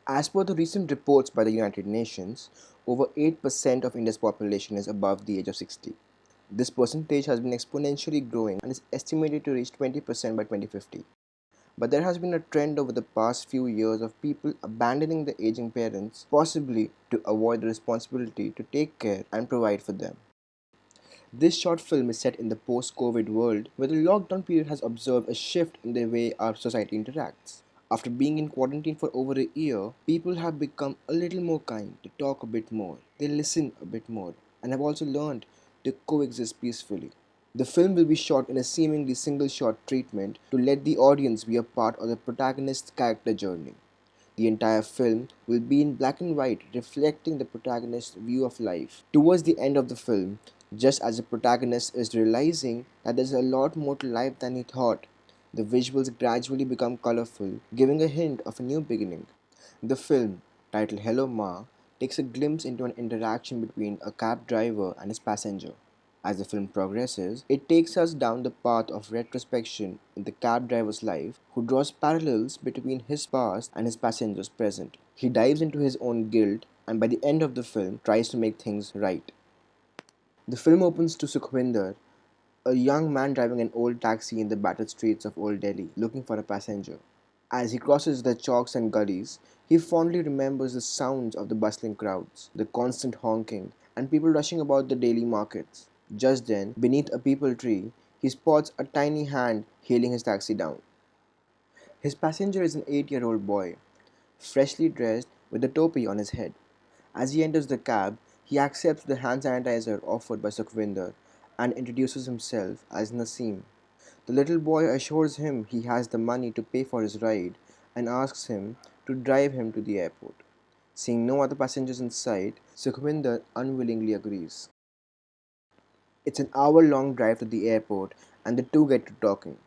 As per the recent reports by the United Nations, over 8% of India's population is above the age of 60. This percentage has been exponentially growing and is estimated to reach 20% by 2050. But there has been a trend over the past few years of people abandoning the aging parents, possibly to avoid the responsibility to take care and provide for them. This short film is set in the post COVID world where the lockdown period has observed a shift in the way our society interacts. After being in quarantine for over a year, people have become a little more kind, they talk a bit more, they listen a bit more, and have also learned to coexist peacefully. The film will be shot in a seemingly single shot treatment to let the audience be a part of the protagonist's character journey. The entire film will be in black and white, reflecting the protagonist's view of life. Towards the end of the film, just as the protagonist is realizing that there's a lot more to life than he thought, the visuals gradually become colorful, giving a hint of a new beginning. The film, titled Hello Ma, takes a glimpse into an interaction between a cab driver and his passenger. As the film progresses, it takes us down the path of retrospection in the cab driver's life, who draws parallels between his past and his passenger's present. He dives into his own guilt and by the end of the film tries to make things right. The film opens to Sukhwinder, a young man driving an old taxi in the battered streets of Old Delhi, looking for a passenger. As he crosses the chalks and gullies, he fondly remembers the sounds of the bustling crowds, the constant honking, and people rushing about the daily markets. Just then, beneath a peepal tree, he spots a tiny hand hailing his taxi down. His passenger is an 8-year-old boy, freshly dressed with a topi on his head. As he enters the cab, he accepts the hand sanitizer offered by Sukhvinder and introduces himself as Naseem. The little boy assures him he has the money to pay for his ride and asks him to drive him to the airport. Seeing no other passengers in sight, Sukhvinder unwillingly agrees. It's an hour-long drive to the airport and the two get to talking.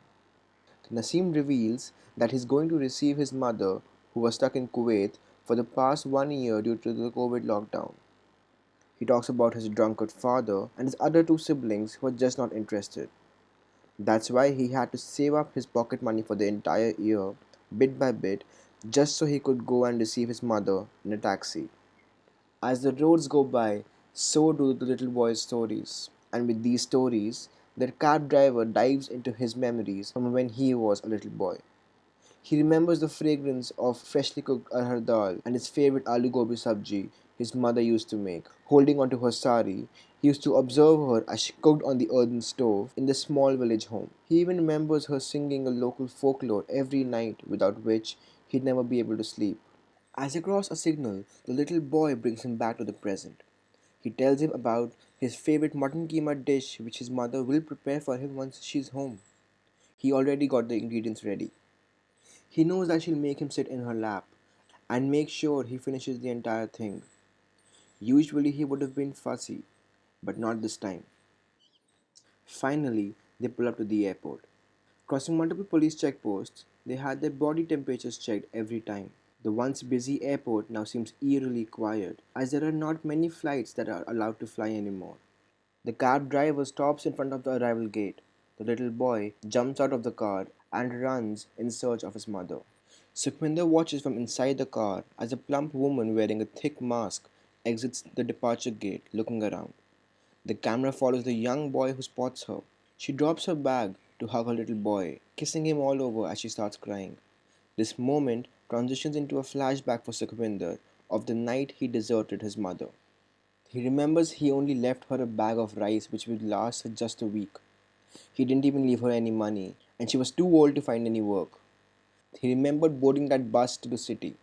Naseem reveals that he's going to receive his mother, who was stuck in Kuwait for the past 1 year due to the COVID lockdown. He talks about his drunkard father and his other two siblings who are just not interested. That's why he had to save up his pocket money for the entire year, bit by bit, just so he could go and receive his mother in a taxi. As the roads go by, so do the little boy's stories. And with these stories, the cab driver dives into his memories from when he was a little boy. He remembers the fragrance of freshly cooked arhar dal and his favorite aloo gobi sabji his mother used to make. Holding onto her sari, he used to observe her as she cooked on the earthen stove in the small village home. He even remembers her singing a local folklore every night, without which he'd never be able to sleep. As they cross a signal, the little boy brings him back to the present. He tells him about his favorite mutton keema dish which his mother will prepare for him once she's home. He already got the ingredients ready. He knows that she'll make him sit in her lap and make sure he finishes the entire thing. Usually he would have been fussy, but not this time. Finally, they pull up to the airport. Crossing multiple police checkposts, they had their body temperatures checked every time. The once busy airport now seems eerily quiet, as there are not many flights that are allowed to fly anymore. The cab driver stops in front of the arrival gate. The little boy jumps out of the car and runs in search of his mother. Sukhminder watches from inside the car as a plump woman wearing a thick mask exits the departure gate, looking around. The camera follows the young boy who spots her. She drops her bag to hug her little boy, kissing him all over as she starts crying. This moment transitions into a flashback for Sukhvinder of the night he deserted his mother. He remembers he only left her a bag of rice which would last her just a week. He didn't even leave her any money, and she was too old to find any work. He remembered boarding that bus to the city,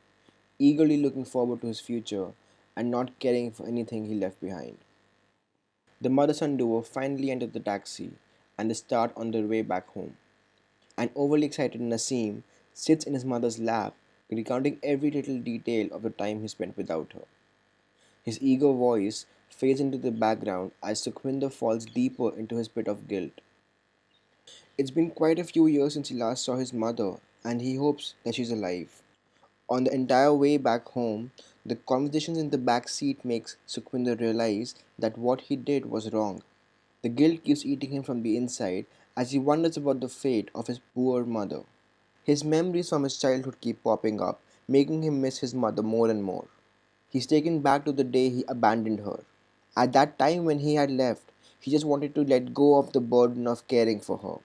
eagerly looking forward to his future and not caring for anything he left behind. The mother son duo finally entered the taxi and they start on their way back home. An overly excited Naseem sits in his mother's lap, recounting every little detail of the time he spent without her. His eager voice fades into the background as Sukhwinder falls deeper into his pit of guilt. It's been quite a few years since he last saw his mother, and he hopes that she's alive. On the entire way back home, the conversations in the back seat makes Sukhwinder realize that what he did was wrong. The guilt keeps eating him from the inside as he wonders about the fate of his poor mother. His memories from his childhood keep popping up, making him miss his mother more and more. He's taken back to the day he abandoned her. At that time when he had left, he just wanted to let go of the burden of caring for her.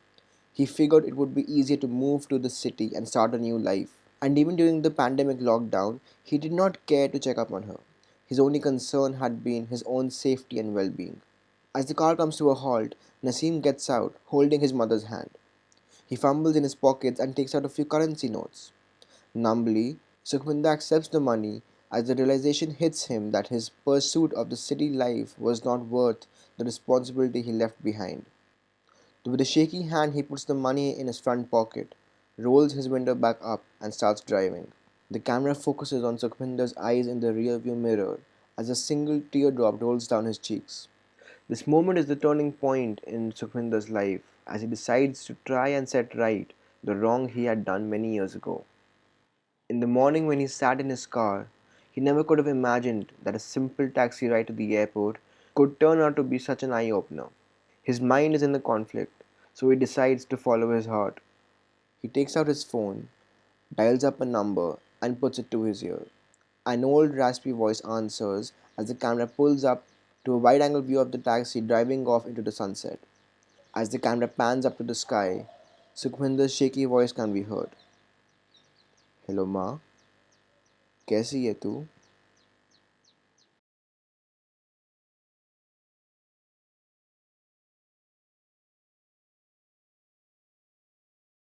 He figured it would be easier to move to the city and start a new life. And even during the pandemic lockdown, he did not care to check up on her. His only concern had been his own safety and well being. As the car comes to a halt, Nasim gets out, holding his mother's hand. He fumbles in his pockets and takes out a few currency notes. Numbly, Sukhminda accepts the money as the realization hits him that his pursuit of the city life was not worth the responsibility he left behind. With a shaky hand, he puts the money in his front pocket, rolls his window back up, and starts driving. The camera focuses on Sukhminder's eyes in the rearview mirror as a single teardrop rolls down his cheeks. This moment is the turning point in Sukhminder's life as he decides to try and set right the wrong he had done many years ago. In the morning when he sat in his car, he never could have imagined that a simple taxi ride to the airport could turn out to be such an eye opener. His mind is in the conflict, so he decides to follow his heart. He takes out his phone, dials up a number, and puts it to his ear. An old raspy voice answers as the camera pulls up to a wide angle view of the taxi driving off into the sunset. As the camera pans up to the sky, Sukhminder's shaky voice can be heard. Hello, Ma. कैसी है तू?